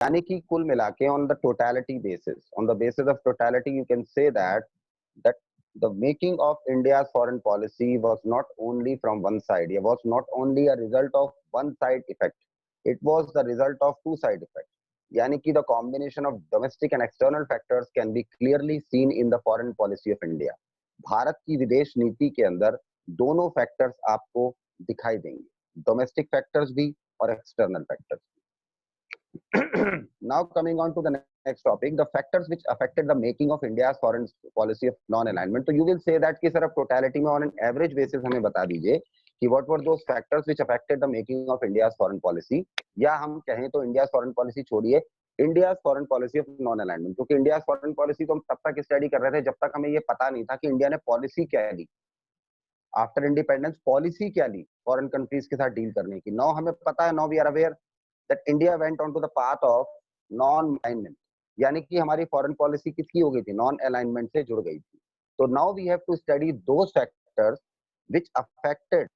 यानी कि कुल मिला के on the totality basis of totality you can say that the making of India's foreign policy was not only from one side. It was not only a result of one side effect. It was the result of two side effect. यानी कि the combination of domestic and external factors can be clearly seen in the foreign policy of India. Bharat की विदेश नीति के अंदर दोनों factors आपको दिखाई देंगे, डोमेस्टिक फैक्टर्स भी और एक्सटर्नल फैक्टर्स भी. Now coming on to the next topic, the factors which affected the making of India's foreign policy of non-alignment. So you will say that कि सिर्फ totality में on an average basis हमें बता दीजिए कि what were those factors which affected the making of India's foreign policy, या हम कहें तो India's foreign policy छोड़िए, India's foreign policy of non-alignment, क्योंकि India's foreign policy तो हम तब तक स्टडी कर रहे थे जब तक हमें ये पता नहीं था कि इंडिया ने पॉलिसी क्या ली, आफ्टर इंडिपेंडेंस पॉलिसी क्या ली फॉरेन कंट्रीज के साथ डील करने की. नाउ हमें पता है, now we are aware that India went on to the path of non-alignment, यानी कि हमारी फॉरेन पॉलिसी किसकी हो गई थी, नॉन अलाइनमेंट से जुड़ गई थी. तो now we have to study those factors which affected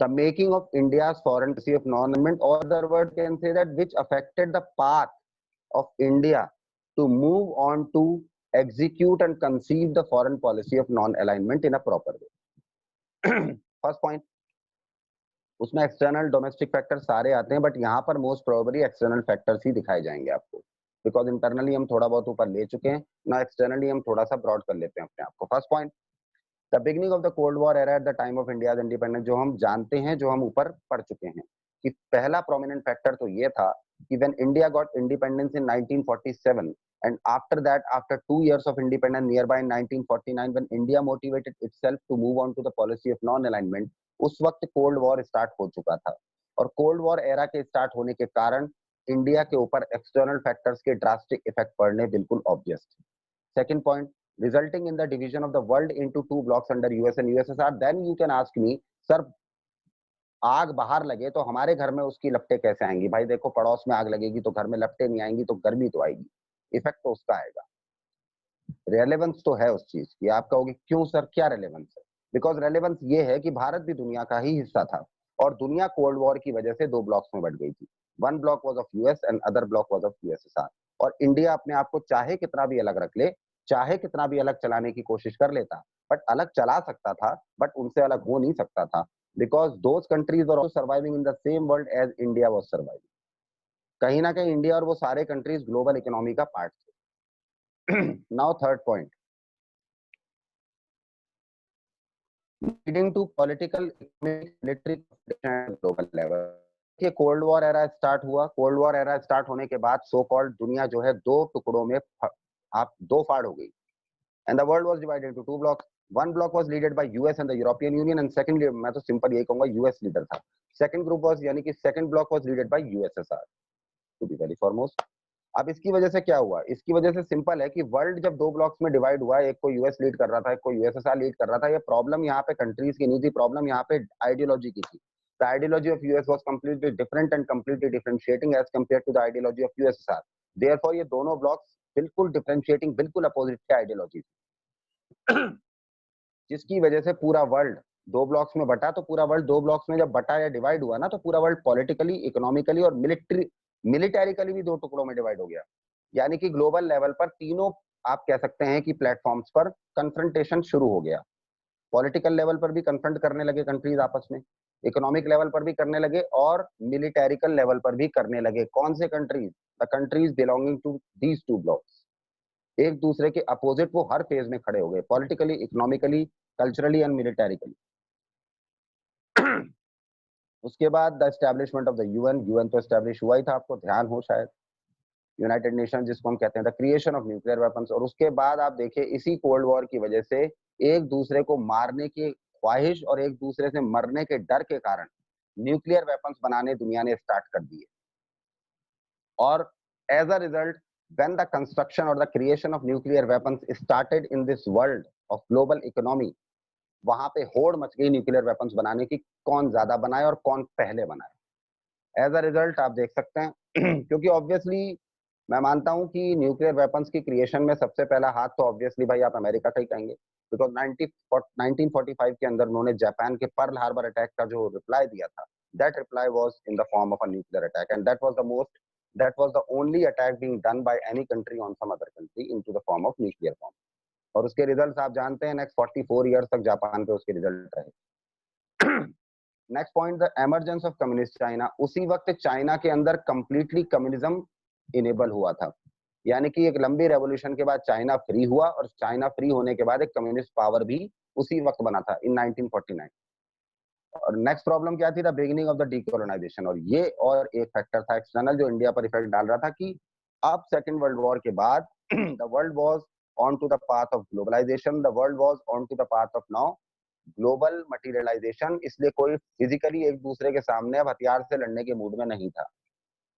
the making of India's foreign policy of non-alignment, or other word can say that which affected the path of India to move on to execute and conceive the foreign policy of non-alignment in a proper way. First point, उसमें external domestic factor सारे आते हैं, but यहाँ पर most probably external factors ही दिखाए जाएंगे आपको, because internally हम थोड़ा बहुत ऊपर ले चुके हैं ना, एक्सटर्नली हम थोड़ा सा ब्रॉड कर लेते हैं अपने आप को. First point, the beginning of the cold war era at the time of India's independence. जो हम जानते हैं, जो हम ऊपर पढ़ चुके हैं कि पहला प्रोमिनेंट फैक्टर तो ये था कि when India got independence in 1947 and after that, after 2 years of independence nearby in 1949, when India motivated itself to move on to the policy of non-alignment, उस वक्त कोल्ड वॉर स्टार्ट हो चुका था. और कोल्ड वॉर एरा के start होने के कारण इंडिया के ऊपर एक्सटर्नल फैक्टर्स के ड्रास्टिक इफेक्ट पड़ने बिल्कुल ऑब्वियस थे. Second point, resulting in the division of the world into two blocks under US and USSR. Then you can ask me, sir आग बाहर लगे तो हमारे घर में उसकी लपटें कैसे आएंगी? भाई देखो, पड़ोस में आग लगेगी तो घर में लपटें नहीं आएंगी, तो गर्मी तो आएगी, इफेक्ट तो उसका आएगा. रेलेवेंस तो है उस चीज की. आप कहोगे क्यों सर, क्या रेलेवेंस है? बिकॉज रेलेवेंस ये है कि भारत भी दुनिया का ही हिस्सा था, और दुनिया कोल्ड वॉर की वजह से दो ब्लॉक्स में बढ़ गई थी. One block was of US and other block was of USSR. और इंडिया अपने आप को चाहे कितना भी अलग रख ले, चाहे कितना भी अलग चलाने की कोशिश कर लेता, बट अलग चला सकता था, बट उनसे अलग हो नहीं सकता था, because those countries were also surviving in the same world as India was surviving. कहीं ना कहीं इंडिया और वो सारे कंट्रीज ग्लोबल इकोनॉमी का पार्ट थे. Now third point, leading to political, economic, military at global level. ये कोल्ड वॉर एरा स्टार्ट हुआ. कोल्ड वॉर एरा स्टार्ट होने के बाद सो कॉल्ड दुनिया जो है दो टुकड़ों में आप दो फाड़ हो गई, and the world was divided into two blocks. One block was leaded by US and the European Union, and second, मैं तो सिंपल यही कहूंगा, यूएस लीडर था. सेकंड ग्रुप वाज, यानी कि second block was leaded by USSR, to be very foremost. अब इसकी वजह से क्या हुआ? इसकी वजह से सिंपल है कि वर्ल्ड जब दो ब्लॉक्स में डिवाइड हुआ, एक को यूएस लीड कर रहा था, एक को यूएसएसआर लीड कर रहा था, ये प्रॉब्लम यहाँ पे कंट्रीज की नहीं थी, प्रॉब्लम यहाँ पे आइडियोलॉजी की थी. The ideology of US was completely different and completely differentiating as compare to the ideology of USSR. Therefore ये दोनों ब्लॉक्स बिल्कुल डिफरेंशिएटिंग, बिल्कुल अपोजिट थे आइडियोलॉजी, जिसकी वजह से पूरा वर्ल्ड दो ब्लॉक्स में बटा. तो पूरा वर्ल्ड दो ब्लॉक्स में जब बटा या डिवाइड हुआ ना, तो पूरा वर्ल्ड पॉलिटिकली, इकोनॉमिकली और मिलिटरिकली भी दो टुकड़ों में डिवाइड हो गया. यानी कि ग्लोबल लेवल पर तीनों आप कह सकते हैं कि प्लेटफॉर्म्स पर कन्फ्रंटेशन शुरू हो गया. पॉलिटिकल लेवल पर भी कन्फ्रंट करने लगे कंट्रीज आपस में, इकोनॉमिक लेवल पर भी करने लगे, और मिलिटरिकल लेवल पर भी करने लगे. कौन से countries? The countries belonging to these two blocks. एक दूसरे के अपोजिट वो हर फेज में खड़े हो गए, पॉलिटिकली, इकोनॉमिकली, कल्चरली एंड मिलिटरिकली. उसके बाद the establishment of the UN. UN तो एस्टैब्लिश हुआ ही था, आपको ध्यान हो शायद, यूनाइटेड नेशन जिसको हम कहते हैं, the creation of nuclear weapons. और उसके बाद आप देखिए, इसी कोल्ड वॉर की वजह से एक दूसरे को मारने की ख्वाहिश और एक दूसरे से मरने के डर के कारण न्यूक्लियर वेपन्स बनाने दुनिया ने स्टार्ट कर दिए. और as a result, when the construction or the creation of nuclear weapons started in this world of global economy, वहां पे होड़ मच गई न्यूक्लियर वेपन्स बनाने की, कौन ज्यादा बनाए और कौन पहले बनाए. एज अ रिजल्ट आप देख सकते हैं क्योंकि ऑब्वियसली मैं मानता हूं कि न्यूक्लियर वेपन्स की क्रिएशन में सबसे पहला हाथ तो ऑब्वियसली भाई आप अमेरिका का ही कहेंगे, बिकॉज 1945 के अंदर उन्होंने जापान के पर्ल हार्बर अटैक का जो रिप्लाई दिया था, that reply was in the form of a nuclear attack, and that was the most that was the only attack being done by any country on some other country into the form of nuclear bomb. और उसके results आप जानते हैं, next 44 years तक Japan पे उसके result रहे। Next point, the emergence of communist China. उसी वक्त चाइना के अंदर कंप्लीटली कम्युनिज्म इनेबल हुआ था, यानी कि एक लंबी रेवोल्यूशन के बाद चाइना फ्री हुआ, और चाइना फ्री होने के बाद एक कम्युनिस्ट पावर भी उसी वक्त बना था इन 1949। और नेक्स्ट प्रॉब्लम क्या थी, the beginning of the decolonisation. और ये और एक फैक्टर था एक्सटर्नल जो इंडिया पर इफेक्ट डाल रहा था कि अब सेकेंड वर्ल्ड वॉर के बाद the world was on to the path of globalization, the world was on to the path of now global materialization. इसलिए कोई फिजिकली एक दूसरे के सामने अब हथियार से लड़ने के मूड में नहीं था,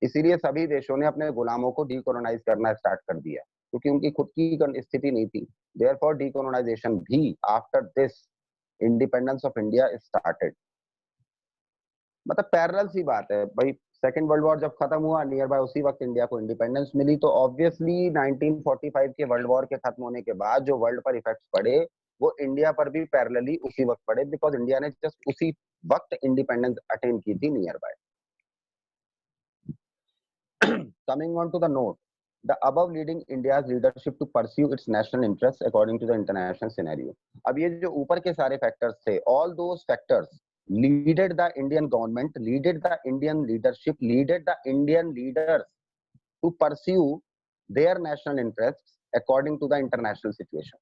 इसीलिए सभी देशों ने अपने गुलामों को डीकोलोनाइज करना स्टार्ट कर दिया, क्योंकि उनकी खुद की स्थिति नहीं थी। देयरफॉर डीकोलोनाइजेशन भी after this independence of India started. मतलब पैरेलल सी बात है भाई, सेकेंड वर्ल्ड वॉर जब खत्म हुआ नियर बाय उसी वक्त इंडिया को इंडिपेंडेंस मिली, तो ऑब्वियसली 1945 के वर्ल्ड वॉर के खत्म होने के बाद जो वर्ल्ड पर इफेक्ट्स पड़े वो इंडिया पर भी पैरेलली उसी वक्त पड़े, बिकॉज इंडिया ने जस्ट उसी वक्त इंडिपेंडेंस अटेन की थी near by. Coming on to the note, the above leading India's leadership to pursue its national interests according to the international scenario. अब ये जो ऊपर के सारे factors थे, all those factors leaded the Indian government, leaded the Indian leadership, leaded the Indian leaders to pursue their national interests according to the international situation.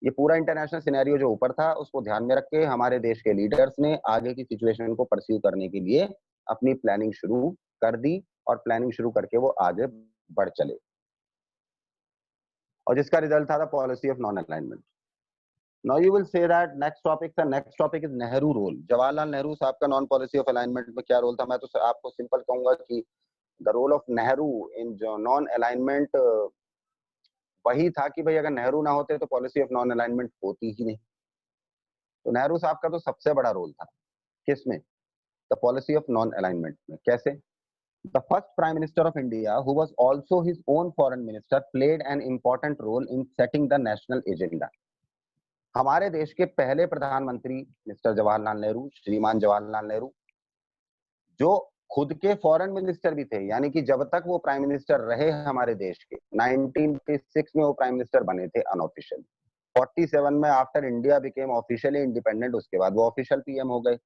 ये पूरा international scenario जो ऊपर था उसको ध्यान में रख के हमारे देश के लीडर्स ने आगे की सिचुएशन को परस्यू करने के लिए अपनी प्लानिंग शुरू कर दी, और प्लानिंग शुरू करके वो आगे बढ़ चले, और जिसका रिजल्ट था policy of non alignment. Now you will say that next topic is Nehru role. Jawaharlal Nehru साहब का नॉन पॉलिसी ऑफ अलाइनमेंट में क्या रोल था? मैं तो आपको सिंपल कहूंगा कि the role of Nehru in non alignment वही था कि भाई अगर नेहरू ना होते तो पॉलिसी ऑफ नॉन अलाइनमेंट होती ही नहीं। तो नेहरू साहब का तो सबसे बड़ा रोल था किसमें? The policy of non alignment में। कैसे? The first Prime Minister of India, who was also his own foreign minister, played an important role in setting the national agenda. हमारे देश के पहले प्रधानमंत्री मिस्टर जवाहरलाल नेहरू, श्रीमान जवाहरलाल नेहरू, जो खुद के फॉरेन मिनिस्टर भी थे, यानी कि जब तक वो प्राइम मिनिस्टर रहे हमारे देश के, 1956 में वो प्राइम मिनिस्टर बने थे अनऑफिशियल, 47 में after India became officially independent उसके बाद वो ऑफिशियल पीएम हो गए।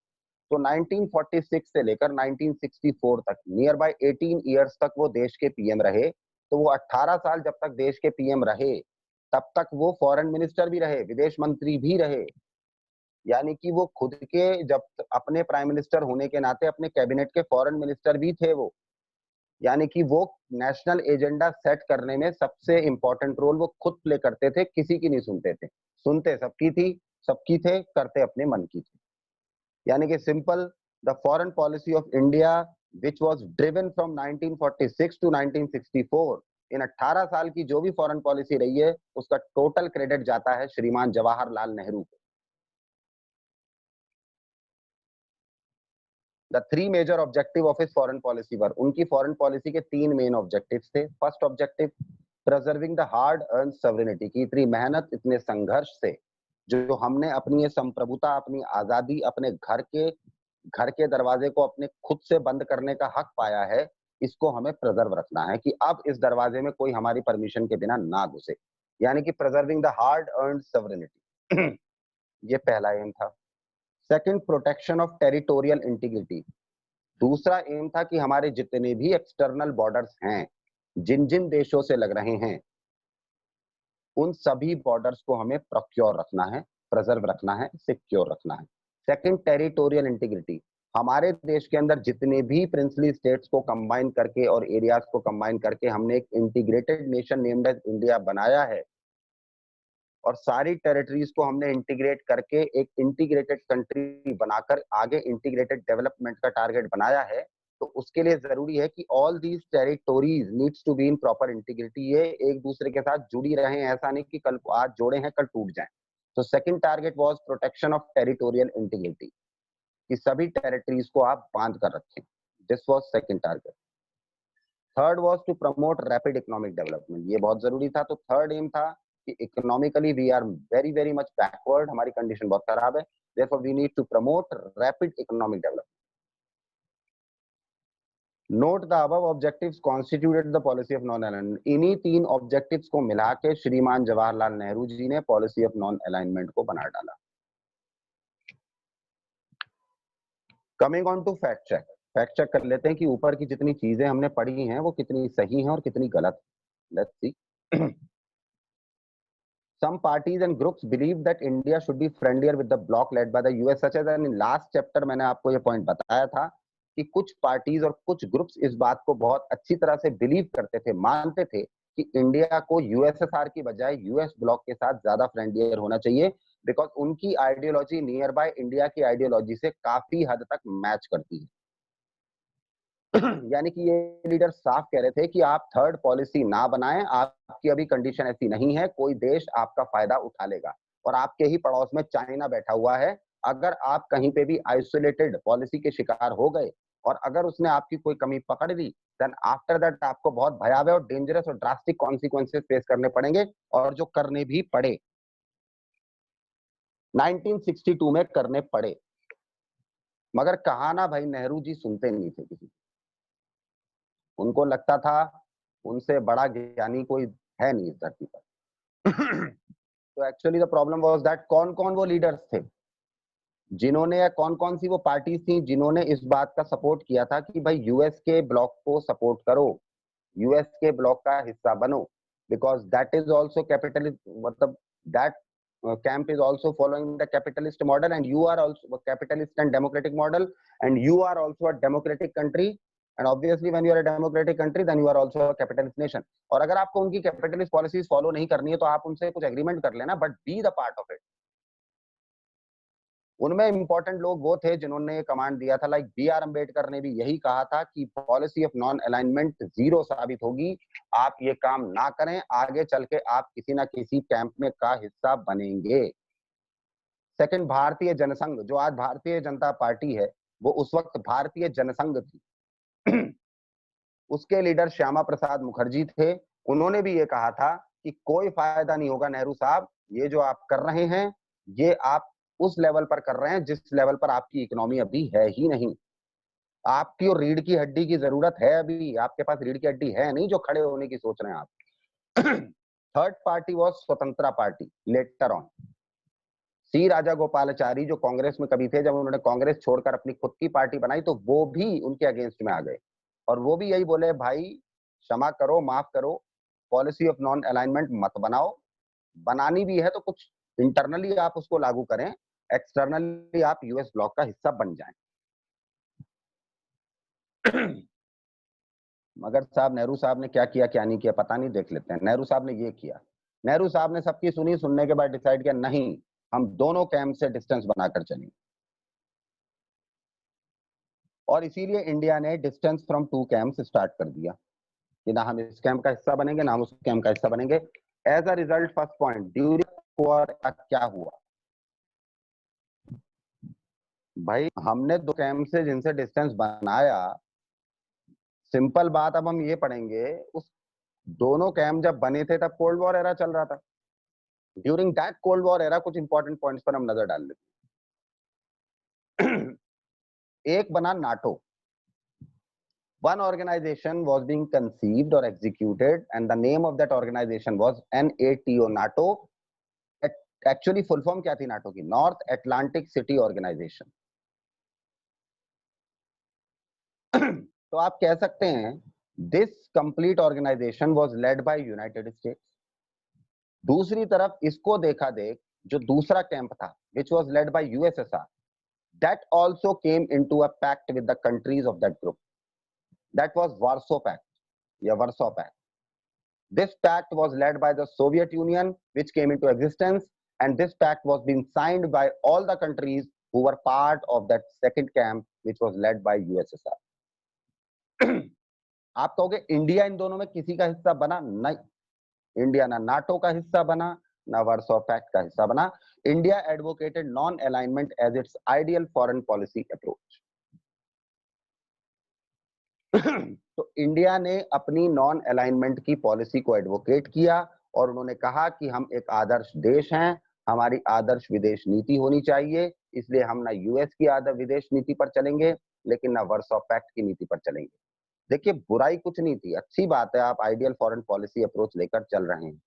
तो 1946 से लेकर 1964 तक नियर बाय 18 इयर्स तक वो देश के पीएम रहे। तो वो 18 साल जब तक देश के पीएम रहे तब तक वो फॉरेन मिनिस्टर भी रहे, विदेश मंत्री भी रहे, यानी कि वो खुद के जब अपने प्राइम मिनिस्टर होने के नाते अपने कैबिनेट के फॉरेन मिनिस्टर भी थे वो, यानी कि वो नेशनल एजेंडा सेट करने में सबसे इंपॉर्टेंट रोल वो खुद प्ले करते थे, किसी की नहीं सुनते थे। सुनते सबकी थी, सबकी थे, करते अपने मन की थी। यानी कि simple, the foreign policy of India which was driven from 1946 to 1964, इन 18 साल की जो भी फॉरेन पॉलिसी रही है उसका टोटल क्रेडिट जाता है श्रीमान जवाहरलाल नेहरू को। The three major objective of his foreign policy were, उनकी फॉरेन पॉलिसी के 3 मेन ऑब्जेक्टिव्स थे। First objective, preserving the hard earn sovereignty, की इतनी मेहनत इतने संघर्ष से जो हमने अपनी ये संप्रभुता, अपनी आजादी, अपने घर के दरवाजे को अपने खुद से बंद करने का हक पाया है, इसको हमें प्रिजर्व रखना है कि अब इस दरवाजे में कोई हमारी परमिशन के बिना ना घुसे, यानी कि preserving the hard earned sovereignty. ये पहला एम था। Second, protection of territorial integrity. दूसरा एम था कि हमारे जितने भी एक्सटर्नल बॉर्डर्स हैं, जिन जिन देशों से लग रहे हैं, उन सभी बॉर्डर्स को हमें प्रोक्योर रखना है, प्रिजर्व रखना है, सिक्योर रखना है। सेकंड, टेरिटोरियल इंटीग्रिटी, हमारे देश के अंदर जितने भी प्रिंसली स्टेट्स को कंबाइन करके और एरियाज को कंबाइन करके हमने एक integrated nation named as India बनाया है, और सारी टेरिटरीज को हमने इंटीग्रेट करके एक इंटीग्रेटेड कंट्री बनाकर आगे इंटीग्रेटेड डेवलपमेंट का टारगेट बनाया है, तो उसके लिए जरूरी है कि all these territories needs to be in proper integrity, ये एक दूसरे के साथ जुड़ी रहे, ऐसा नहीं कि कल आज जोड़े हैं कल टूट जाएं। तो second target was protection of territorial integrity, कि सभी टेरिटरीज को आप बांध कर रखें। This was second target. Third was to promote rapid economic development, ये बहुत जरूरी था। तो थर्ड एम था कि economically we are very very much backward, हमारी कंडीशन बहुत खराब है, therefore we need to promote rapid economic development. Note the above objectives constituted the policy of non alignment. इन्हीं 3 ऑब्जेक्टिव्स को मिला के श्रीमान जवाहरलाल नेहरू जी ने पॉलिसी ऑफ नॉन अलाइनमेंट को बना डाला। Coming on to fact check, fact check कर लेते हैं कि ऊपर की जितनी चीजें हमने पढ़ी हैं वो कितनी सही हैं और कितनी गलत। Let's see. Some parties and groups believe that India should be friendlier with the bloc led by the US, such as in last chapter मैंने आपको ये पॉइंट बताया था कि कुछ पार्टीज और कुछ ग्रुप्स इस बात को बहुत अच्छी तरह से बिलीव करते थे, मानते थे कि इंडिया को यूएसएसआर की बजाय यूएस ब्लॉक के साथ ज्यादा फ्रेंडलियर होना चाहिए, बिकॉज उनकी आइडियोलॉजी नियर बाय इंडिया की आइडियोलॉजी से काफी हद तक मैच करती है। यानी कि ये लीडर साफ कह रहे थे कि आप थर्ड पॉलिसी ना बनाएं, आपकी अभी कंडीशन ऐसी नहीं है, कोई देश आपका फायदा उठा लेगा। और आपके ही पड़ोस में चाइना बैठा हुआ है, अगर आप कहीं पे भी आइसोलेटेड पॉलिसी के शिकार हो गए और अगर उसने आपकी कोई कमी पकड़ ली, देन आफ्टर दैट आपको बहुत भयावह और डेंजरस और ड्रास्टिक कॉन्सिक्वेंसेस फेस करने पड़ेंगे, और जो करने भी पड़े, 1962 में करने पड़े। मगर कहा ना भाई, नेहरू जी सुनते नहीं थे किसी, उनको लगता था उनसे बड़ा ज्ञानी कोई है नहीं इस धरती पर। तो actually the problem was that कौन कौन वो लीडर्स थे जिन्होंने, या कौन कौन सी वो पार्टीज थी जिन्होंने इस बात का सपोर्ट किया था कि भाई यूएस के ब्लॉक को सपोर्ट करो, यूएस के ब्लॉक का हिस्सा बनो, because that is also capitalist, मतलब that camp is also following the capitalist model and you are also a capitalist and democratic model and you are also a democratic country and obviously when you are a democratic country then you are also a capitalist nation। और अगर आपको उनकी capitalist policies follow नहीं करनी है तो आप उनसे कुछ एग्रीमेंट कर लेना, but be the part of it. उनमें इंपॉर्टेंट लोग वो थे जिन्होंने कमांड दिया था, लाइक बी आर अम्बेडकर ने भी यही कहा था कि policy of non alignment zero साबित होगी, आप ये काम ना करें, आगे चल के आप किसी ना किसी कैंप में का हिस्सा बनेंगे। सेकंड, भारतीय जनसंघ, जो आज भारतीय जनता पार्टी है, वो उस वक्त भारतीय जनसंघ थी। उसके लीडर श्यामा प्रसाद मुखर्जी थे, उन्होंने भी ये कहा था कि कोई फायदा नहीं होगा नेहरू साहब, ये जो आप कर रहे हैं ये आप उस लेवल पर कर रहे हैं जिस लेवल पर आपकी इकोनॉमी अभी है ही नहीं। आपकी और रीढ़ की हड्डी की जरूरत है, अभी आपके पास रीढ़ की हड्डी है नहीं जो खड़े होने की सोच रहे हैं आप। Third party was Swatantra party later on. C Rajagopalachari जो कांग्रेस में कभी थे, जब उन्होंने कांग्रेस छोड़कर अपनी खुद की पार्टी बनाई तो वो भी उनके अगेंस्ट में आ गए और वो भी यही बोले, भाई क्षमा करो, माफ करो, पॉलिसी ऑफ नॉन अलाइनमेंट मत बनाओ, बनानी भी है तो कुछ इंटरनली आप उसको लागू करें, एक्सटर्नली आप यूएस ब्लॉक का हिस्सा बन जाएं। मगर साहब नेहरू साहब ने क्या किया क्या नहीं किया पता नहीं, देख लेते हैं। नेहरू साहब ने ये किया, नेहरू साहब ने सबकी सुनी, सुनने के बाद डिसाइड किया नहीं, हम दोनों कैंप से डिस्टेंस बनाकर चलेंगे। और इसीलिए इंडिया ने distance from two camps start कर दिया कि ना हम इस कैंप का हिस्सा बनेंगे ना हम उस कैंप का हिस्सा बनेंगे। As a result, first point, during war क्या हुआ भाई, हमने दो कैंप से जिनसे डिस्टेंस बनाया, सिंपल बात, अब हम ये पढ़ेंगे, उस दोनों कैंप जब बने थे तब कोल्ड वॉर एरा चल रहा था। During that cold war era कुछ इंपॉर्टेंट पॉइंट्स पर हम नजर डाल लेते। एक बना NATO. One organization was being conceived or executed and the name of that organization was NATO, NATO। Actually full form क्या थी नाटो की? North Atlantic city organization. तो आप कह सकते हैं this complete organization was led by United States. दूसरी तरफ इसको देखा देख, जो दूसरा कैंप था which was led by USSR, that also came into a pact with the countries of that group, that was Warsaw pact या Warsaw pact. This pact was led by the Soviet Union, which came into existence, and this pact was being signed by all the countries who were part of that second camp, which was led by USSR। आप कहोगे India in दोनों में किसी का हिस्सा बना? नहीं, India ना नाटो का हिस्सा बना ना वर्सो पैक्ट का हिस्सा बना। India advocated non alignment as its ideal foreign policy approach. तो इंडिया ने अपनी नॉन अलाइनमेंट की पॉलिसी को एडवोकेट किया और उन्होंने कहा कि हम एक आदर्श देश हैं, हमारी आदर्श विदेश नीति होनी चाहिए, इसलिए हम ना यूएस की आदर्श विदेश नीति पर चलेंगे लेकिन ना वर्सो पैक्ट की नीति पर चलेंगे। देखिए बुराई कुछ नहीं थी, अच्छी बात है आप आइडियल फॉरेन पॉलिसी अप्रोच लेकर चल रहे हैं।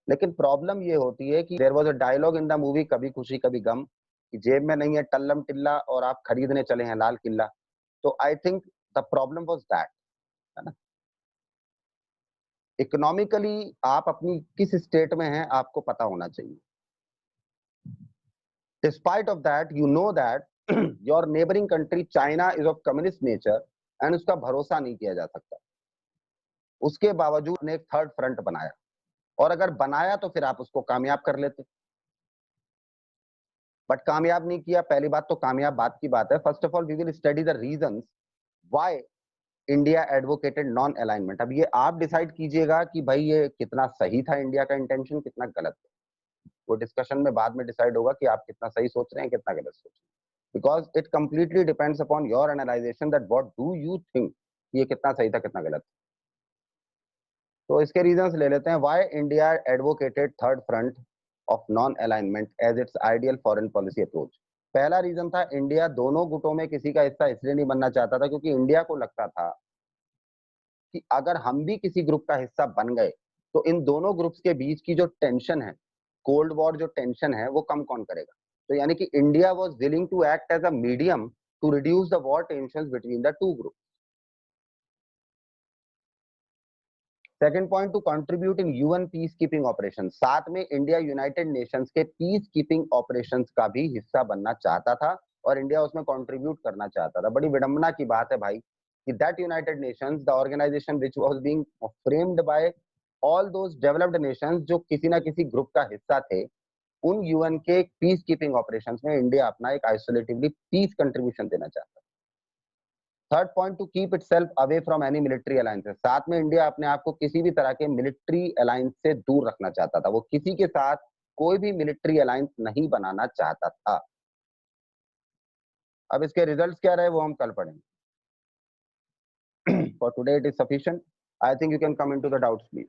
लेकिन प्रॉब्लम ये होती है कि there was a dialogue in the movie Kabhi Khushi कभी गम, कि जेब में नहीं है टल्लम टिल्ला और आप खरीदने चले हैं लाल किला। तो I think the problem was that, है ना? इकोनॉमिकली आप अपनी किस स्टेट में हैं आपको पता होना चाहिए। Despite of that you know that your neighbouring country China is of communist nature and उसका भरोसा नहीं किया जा सकता। उसके बावजूद ने एक थर्ड फ्रंट बनाया, और अगर बनाया तो फिर आप उसको कामयाब कर लेते। बट कामयाब नहीं किया, पहली बात तो कामयाब बात की बात है। First of all we will study the reasons why India advocated non alignment. अब ये आप डिसाइड कीजिएगा कि भाई ये कितना सही था, इंडिया का इंटेंशन कितना गलत था। वो डिस्कशन में बाद में डिसाइड होगा कि आप कितना सही सोच रहे हैं, कितना गलत सोच रहे हैं, because it completely depends upon your analysation that what do you think, ये कितना सही था कितना गलत। तो इसके रीजंस ले लेते हैं। Why India advocated third front of non alignment as its ideal foreign policy approach. पहला रीजन था, इंडिया दोनों गुटों में किसी का हिस्सा इसलिए नहीं बनना चाहता था क्योंकि इंडिया को लगता था कि अगर हम भी किसी ग्रुप का हिस्सा बन गए तो इन दोनों ग्रुप्स के बीच की जो टेंशन है, कोल्ड वॉर जो टेंशन है, वो कम कौन करेगा। तो यानी कि India was willing to act as a medium to reduce the war tensions between the two group. Second point, to contribute in UN peace keeping operation. साथ में इंडिया यूनाइटेड नेशंस के पीस कीपिंग ऑपरेशंस का भी हिस्सा बनना चाहता था और इंडिया उसमें कंट्रीब्यूट करना चाहता था। बड़ी विडंबना की बात है भाई कि that United Nations, the organisation which was being framed by all those developed nations जो किसी ना किसी ग्रुप का हिस्सा थे, उन यूएन के पीस कीपिंग ऑपरेशंस में इंडिया अपना एक आइसोलेटिवली पीस कंट्रीब्यूशन देना चाहता था। Third point, to keep itself away from any military alliances. साथ में इंडिया अपने आप को किसी भी तरह के मिलिट्री अलायंस से दूर रखना चाहता था। वो किसी के साथ कोई भी मिलिट्री अलायंस नहीं बनाना चाहता था। अब इसके रिजल्ट्स क्या रहे वो हम कल पढ़ेंगे। For today it is sufficient. I think you can come into the doubts please.